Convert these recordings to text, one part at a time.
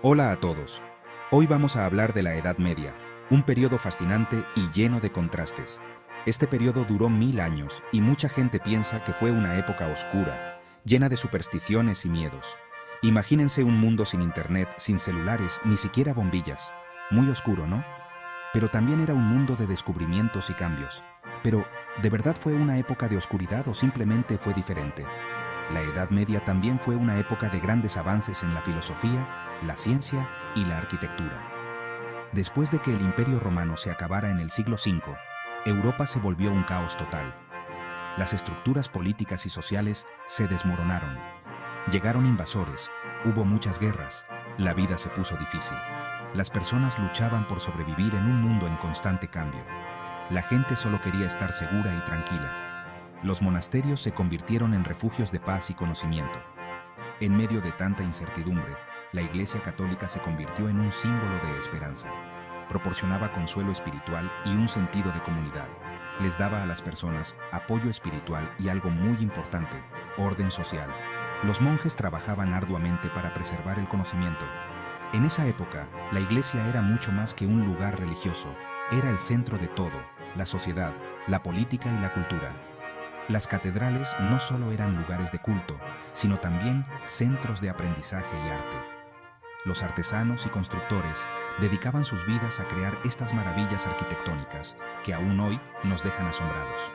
Hola a todos. Hoy vamos a hablar de la Edad Media, un periodo fascinante y lleno de contrastes. Este periodo duró 1000 años y mucha gente piensa que fue una época oscura, llena de supersticiones y miedos. Imagínense un mundo sin internet, sin celulares, ni siquiera bombillas. Muy oscuro, ¿no? Pero también era un mundo de descubrimientos y cambios. Pero, ¿de verdad fue una época de oscuridad o simplemente fue diferente? La Edad Media también fue una época de grandes avances en la filosofía, la ciencia y la arquitectura. Después de que el Imperio Romano se acabara en el siglo V, Europa se volvió un caos total. Las estructuras políticas y sociales se desmoronaron. Llegaron invasores, hubo muchas guerras, la vida se puso difícil. Las personas luchaban por sobrevivir en un mundo en constante cambio. La gente solo quería estar segura y tranquila. Los monasterios se convirtieron en refugios de paz y conocimiento. En medio de tanta incertidumbre, la Iglesia Católica se convirtió en un símbolo de esperanza. Proporcionaba consuelo espiritual y un sentido de comunidad. Les daba a las personas apoyo espiritual y algo muy importante, orden social. Los monjes trabajaban arduamente para preservar el conocimiento. En esa época, la Iglesia era mucho más que un lugar religioso. Era el centro de todo, la sociedad, la política y la cultura. Las catedrales no solo eran lugares de culto, sino también centros de aprendizaje y arte. Los artesanos y constructores dedicaban sus vidas a crear estas maravillas arquitectónicas que aún hoy nos dejan asombrados.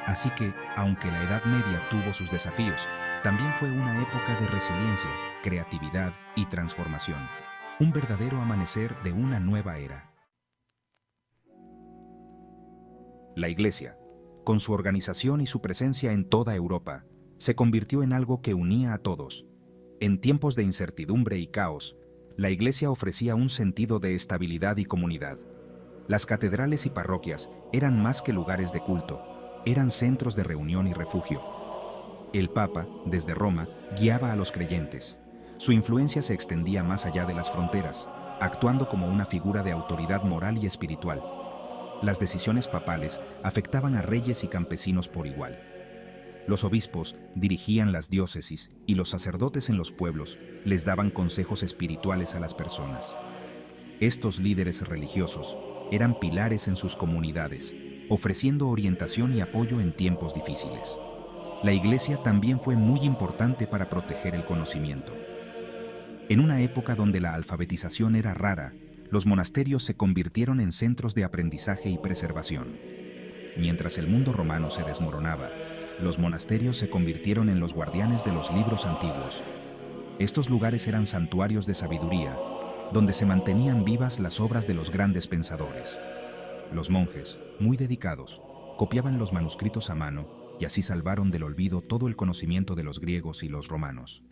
Así que, aunque la Edad Media tuvo sus desafíos, también fue una época de resiliencia, creatividad y transformación. Un verdadero amanecer de una nueva era. La Iglesia, con su organización y su presencia en toda Europa, se convirtió en algo que unía a todos. En tiempos de incertidumbre y caos, la Iglesia ofrecía un sentido de estabilidad y comunidad. Las catedrales y parroquias eran más que lugares de culto, eran centros de reunión y refugio. El Papa, desde Roma, guiaba a los creyentes. Su influencia se extendía más allá de las fronteras, actuando como una figura de autoridad moral y espiritual. Las decisiones papales afectaban a reyes y campesinos por igual. Los obispos dirigían las diócesis y los sacerdotes en los pueblos les daban consejos espirituales a las personas. Estos líderes religiosos eran pilares en sus comunidades, ofreciendo orientación y apoyo en tiempos difíciles. La Iglesia también fue muy importante para proteger el conocimiento. En una época donde la alfabetización era rara, los monasterios se convirtieron en centros de aprendizaje y preservación. Mientras el mundo romano se desmoronaba, los monasterios se convirtieron en los guardianes de los libros antiguos. Estos lugares eran santuarios de sabiduría, donde se mantenían vivas las obras de los grandes pensadores. Los monjes, muy dedicados, copiaban los manuscritos a mano y así salvaron del olvido todo el conocimiento de los griegos y los romanos.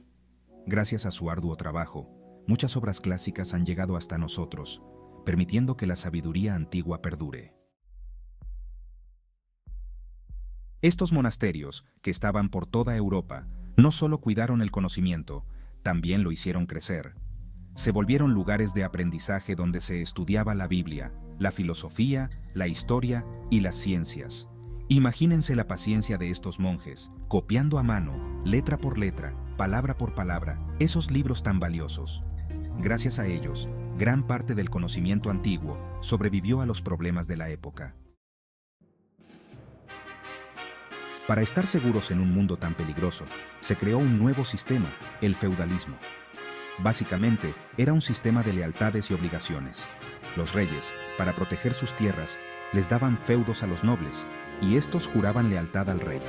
Gracias a su arduo trabajo, muchas obras clásicas han llegado hasta nosotros, permitiendo que la sabiduría antigua perdure. Estos monasterios, que estaban por toda Europa, no solo cuidaron el conocimiento, también lo hicieron crecer. Se volvieron lugares de aprendizaje donde se estudiaba la Biblia, la filosofía, la historia y las ciencias. Imagínense la paciencia de estos monjes, copiando a mano, letra por letra, palabra por palabra, esos libros tan valiosos. Gracias a ellos, gran parte del conocimiento antiguo sobrevivió a los problemas de la época. Para estar seguros en un mundo tan peligroso, se creó un nuevo sistema, el feudalismo. Básicamente, era un sistema de lealtades y obligaciones. Los reyes, para proteger sus tierras, les daban feudos a los nobles, y estos juraban lealtad al rey.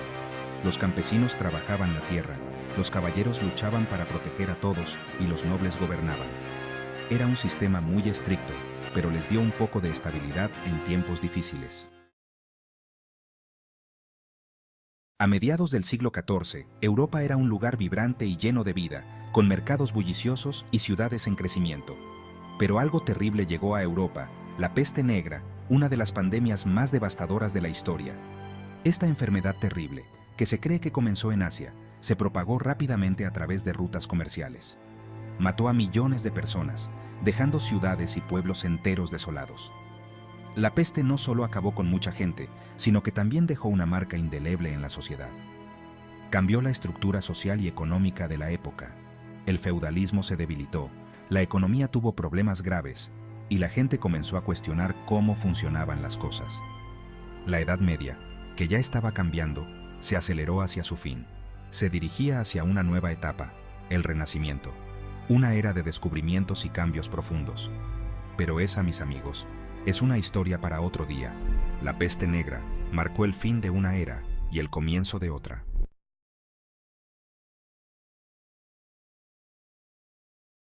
Los campesinos trabajaban la tierra, los caballeros luchaban para proteger a todos y los nobles gobernaban. Era un sistema muy estricto, pero les dio un poco de estabilidad en tiempos difíciles. A mediados del siglo XIV, Europa era un lugar vibrante y lleno de vida, con mercados bulliciosos y ciudades en crecimiento. Pero algo terrible llegó a Europa, la peste negra, una de las pandemias más devastadoras de la historia. Esta enfermedad terrible, que se cree que comenzó en Asia, se propagó rápidamente a través de rutas comerciales. Mató a millones de personas, dejando ciudades y pueblos enteros desolados. La peste no solo acabó con mucha gente, sino que también dejó una marca indeleble en la sociedad. Cambió la estructura social y económica de la época. El feudalismo se debilitó, la economía tuvo problemas graves y la gente comenzó a cuestionar cómo funcionaban las cosas. La Edad Media, que ya estaba cambiando, se aceleró hacia su fin. Se dirigía hacia una nueva etapa, el Renacimiento, una era de descubrimientos y cambios profundos. Pero esa, mis amigos, es una historia para otro día. La peste negra marcó el fin de una era y el comienzo de otra.